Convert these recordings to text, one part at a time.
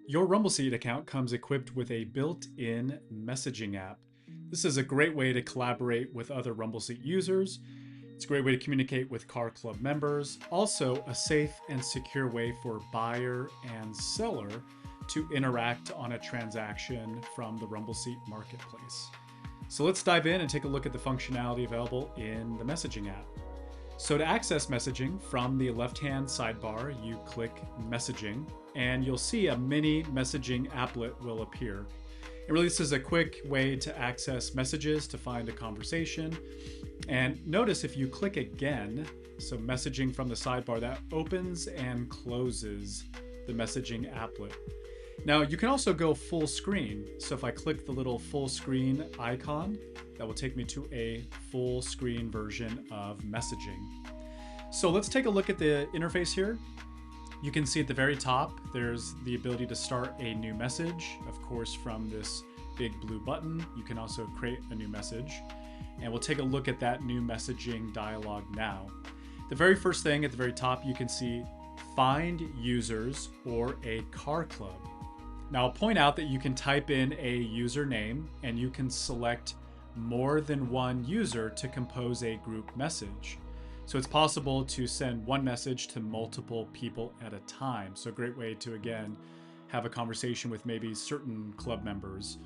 Your RumbleSeat account comes equipped with a built-in messaging app. This is a great way to collaborate with other RumbleSeat users. It's a great way to communicate with Car Club members. Also, a safe and secure way for buyer and seller to interact on a transaction from the RumbleSeat marketplace. So let's dive in and take a look at the functionality available in the messaging app. So to access messaging from the left-hand sidebar, you click messaging and you'll see a mini messaging applet will appear. It really this is a quick way to access messages, to find a conversation. And notice if you click again, so messaging from the sidebar, that opens and closes the messaging applet. Now you can also go full screen. So if I click the little full screen icon, that will take me to a full screen version of messaging. So let's take a look at the interface here. You can see at the very top, there's the ability to start a new message. Of course, from this big blue button, you can also create a new message. And we'll take a look at that new messaging dialog now. The very first thing at the very top, you can see find users or a car club. Now I'll point out that you can type in a username and you can select more than one user to compose a group message. So it's possible to send one message to multiple people at a time. So a great way to, again, have a conversation with maybe certain club members.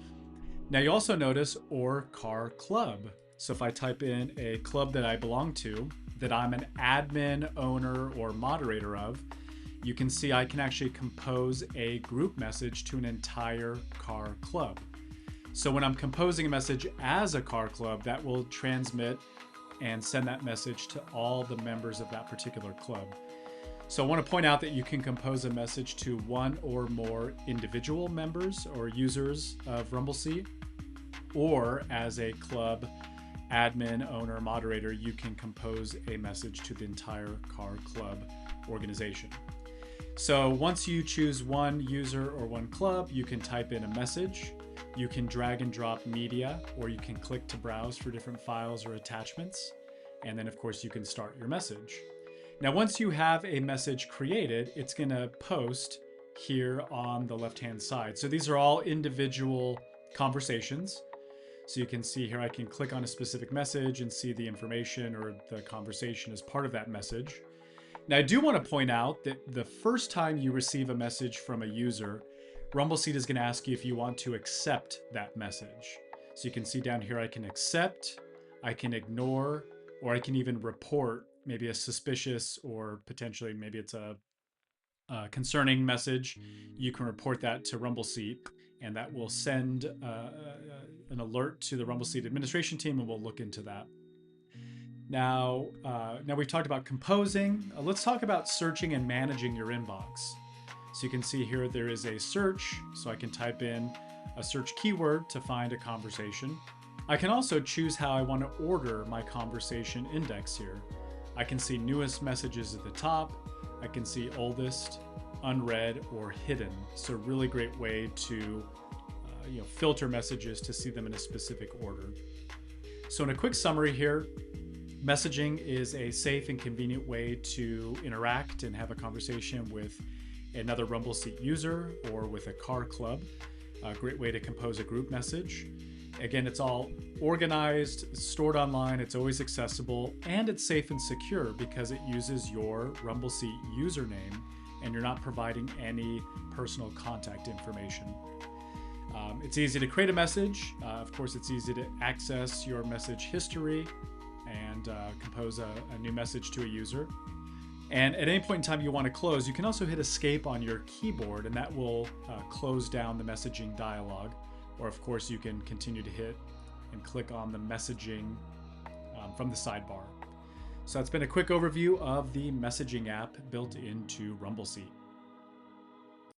Now you also notice or car club. So if I type in a club that I belong to, that I'm an admin, owner, or moderator of, you can see I can actually compose a group message to an entire car club. So when I'm composing a message as a car club, that will transmit and send that message to all the members of that particular club. So I want to point out that you can compose a message to one or more individual members or users of RumbleSeat, or as a club admin, owner, moderator, you can compose a message to the entire car club organization. So once you choose one user or one club, you can type in a message. You can drag and drop media, or you can click to browse for different files or attachments. And then of course you can start your message. Now, once you have a message created, it's gonna post here on the left-hand side. So these are all individual conversations. So you can see here, I can click on a specific message and see the information or the conversation as part of that message. Now, I do want to point out that the first time you receive a message from a user, RumbleSeat is going to ask you if you want to accept that message. So you can see down here, I can accept, I can ignore, or I can even report maybe a suspicious or potentially maybe it's a concerning message. You can report that to RumbleSeat, and that will send an alert to the RumbleSeat administration team, and we'll look into that. Now we've talked about composing. Let's talk about searching and managing your inbox. So you can see here there is a search, so I can type in a search keyword to find a conversation. I can also choose how I want to order my conversation index here. I can see newest messages at the top. I can see oldest, unread, or hidden. So a really great way to filter messages to see them in a specific order. So in a quick summary here, messaging is a safe and convenient way to interact and have a conversation with another RumbleSeat user or with a car club. A great way to compose a group message. Again, it's all organized, stored online, it's always accessible, and it's safe and secure because it uses your RumbleSeat username and you're not providing any personal contact information. It's easy to create a message. Of course, it's easy to access your message history and compose a new message to a user. And at any point in time you want to close, you can also hit escape on your keyboard and that will close down the messaging dialog. Or of course you can continue to hit and click on the messaging from the sidebar. So that's been a quick overview of the messaging app built into RumbleSeat.